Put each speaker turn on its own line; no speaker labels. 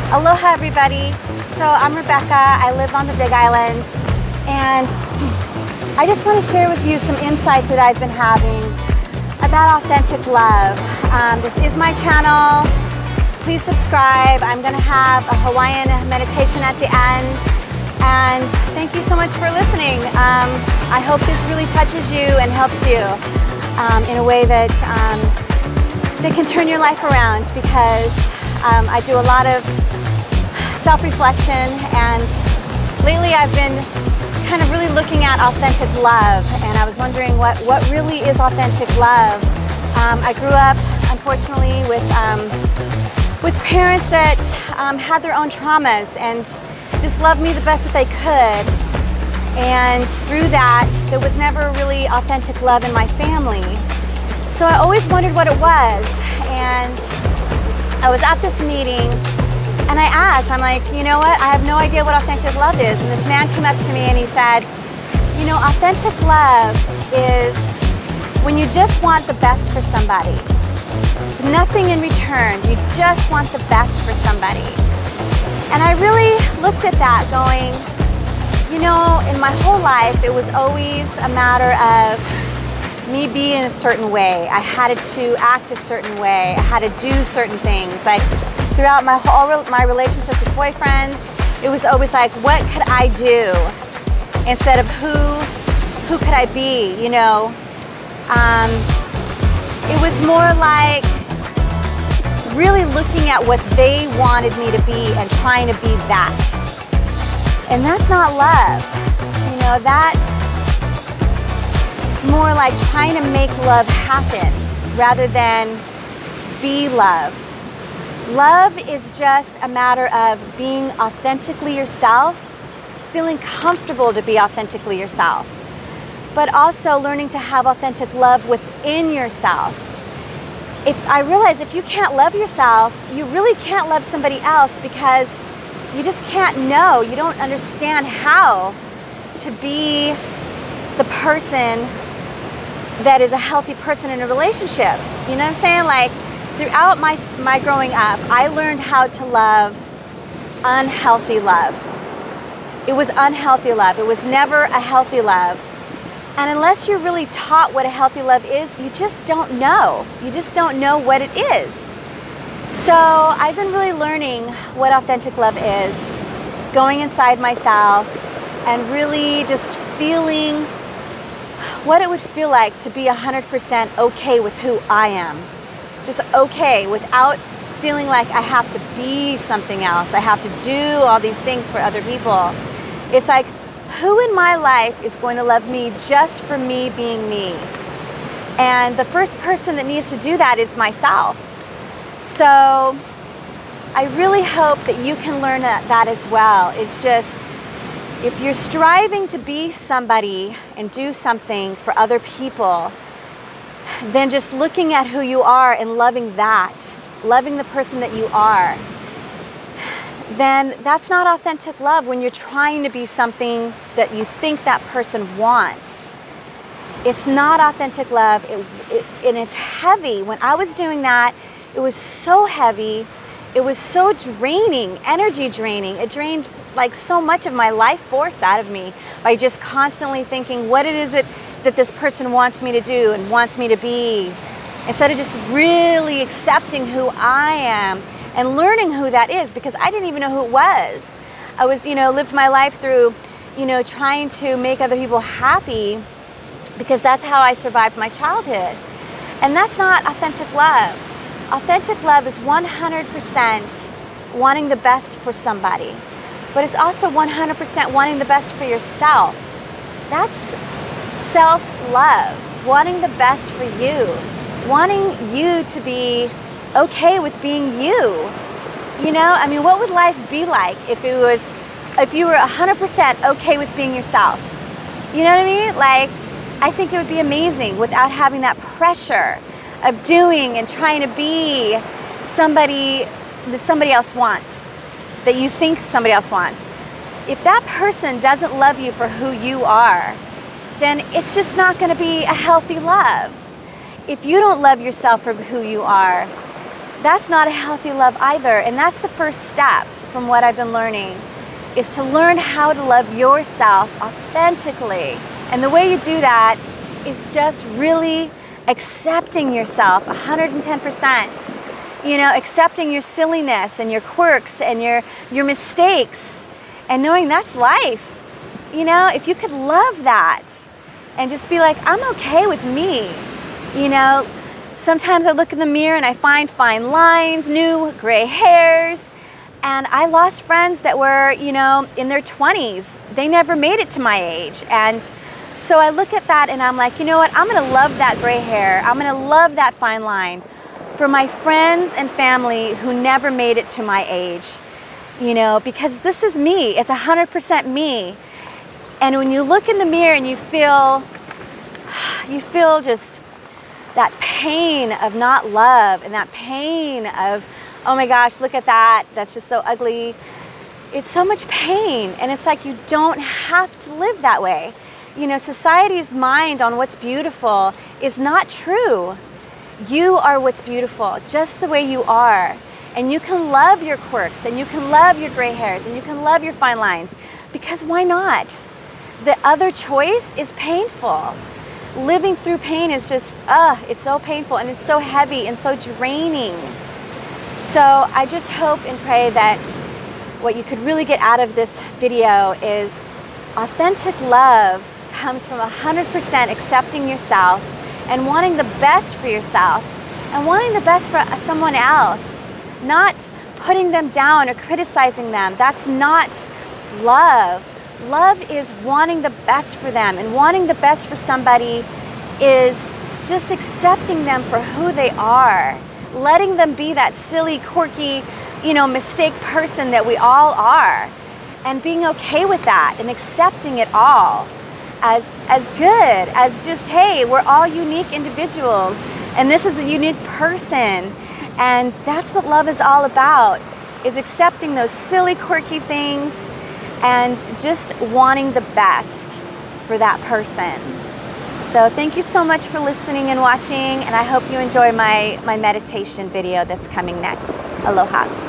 Aloha everybody. So I'm Rebecca, I live on the Big Island, and I just want to share with you some insights that I've been having about authentic love. This is my channel. Please subscribe. I'm going to have a Hawaiian meditation at the end, and thank you so much for listening. I hope this really touches you and helps you in a way that can turn your life around, because I do a lot of self-reflection, and lately I've been kind of really looking at authentic love, and I was wondering what really is authentic love. I grew up, unfortunately, with parents that had their own traumas and just loved me the best that they could, and through that there was never really authentic love in my family. So I always wondered what it was, and I was at this meeting and I asked, I'm like, you know what, I have no idea what authentic love is. And this man came up to me and he said, you know, authentic love is when you just want the best for somebody. Nothing in return, you just want the best for somebody. And I really looked at that going, you know, in my whole life it was always a matter of me being a certain way. I had to act a certain way. I had to do certain things. Like throughout my relationships with boyfriends, it was always like, what could I do instead of who could I be, you know? It was more like really looking at what they wanted me to be and trying to be that. And that's not love. You know, that's more like trying to make love happen rather than be love. Love is just a matter of being authentically yourself, feeling comfortable to be authentically yourself, but also learning to have authentic love within yourself. I realize if you can't love yourself, you really can't love somebody else, because you just can't know. You don't understand how to be the person that is a healthy person in a relationship. You know what I'm saying? Like throughout my growing up, I learned how to love unhealthy love. It was unhealthy love. It was never a healthy love. And unless you're really taught what a healthy love is, you just don't know. You just don't know what it is. So I've been really learning what authentic love is, going inside myself and really just feeling what it would feel like to be 100% okay with who I am. Just okay, without feeling like I have to be something else. I have to do all these things for other people. It's like, who in my life is going to love me just for me being me? And the first person that needs to do that is myself. So I really hope that you can learn that as well. It's just, if you're striving to be somebody and do something for other people, then just looking at who you are and loving that, loving the person that you are, then that's not authentic love when you're trying to be something that you think that person wants. It's not authentic love, and it's heavy. When I was doing that, it was so heavy. It was so draining, energy draining. It drained like so much of my life force out of me by just constantly thinking what it is that this person wants me to do and wants me to be, instead of just really accepting who I am and learning who that is, because I didn't even know who it was. I was, you know, lived my life through, you know, trying to make other people happy, because that's how I survived my childhood. And that's not authentic love. Authentic love is 100% wanting the best for somebody, but it's also 100% wanting the best for yourself. That's self-love, wanting the best for you, wanting you to be okay with being you. You know, I mean, what would life be like if you were 100% okay with being yourself? You know what I mean? Like, I think it would be amazing without having that pressure of doing and trying to be somebody that somebody else wants, that you think somebody else wants. If that person doesn't love you for who you are, then it's just not going to be a healthy love. If you don't love yourself for who you are, that's not a healthy love either. And that's the first step. from what I've been learning is to learn how to love yourself authentically. And the way you do that is just really accepting yourself 110%. You know, accepting your silliness and your quirks and your mistakes, and knowing that's life. You know, if you could love that and just be like, I'm okay with me. You know, sometimes I look in the mirror and I find fine lines, new gray hairs, and I lost friends that were, you know, in their 20s. They never made it to my age. And so I look at that and I'm like, you know what, I'm gonna love that gray hair. I'm gonna love that fine line for my friends and family who never made it to my age, you know, because this is me. It's 100% me. And when you look in the mirror and you feel just that pain of not love and that pain of, oh my gosh, look at that, that's just so ugly. It's so much pain, and it's like you don't have to live that way. You know, society's mind on what's beautiful is not true. You are what's beautiful, just the way you are. And you can love your quirks, and you can love your gray hairs, and you can love your fine lines, because why not? The other choice is painful. Living through pain is just, it's so painful, and it's so heavy and so draining. So I just hope and pray that what you could really get out of this video is authentic love comes from 100% accepting yourself and wanting the best for yourself and wanting the best for someone else, not putting them down or criticizing them. That's not love. Love is wanting the best for them, and wanting the best for somebody is just accepting them for who they are, letting them be that silly, quirky, you know, mistake person that we all are, and being okay with that and accepting it all as good, as just, hey, we're all unique individuals and this is a unique person. And that's what love is all about, is accepting those silly, quirky things and just wanting the best for that person. So thank you so much for listening and watching, and I hope you enjoy my meditation video that's coming next. Aloha.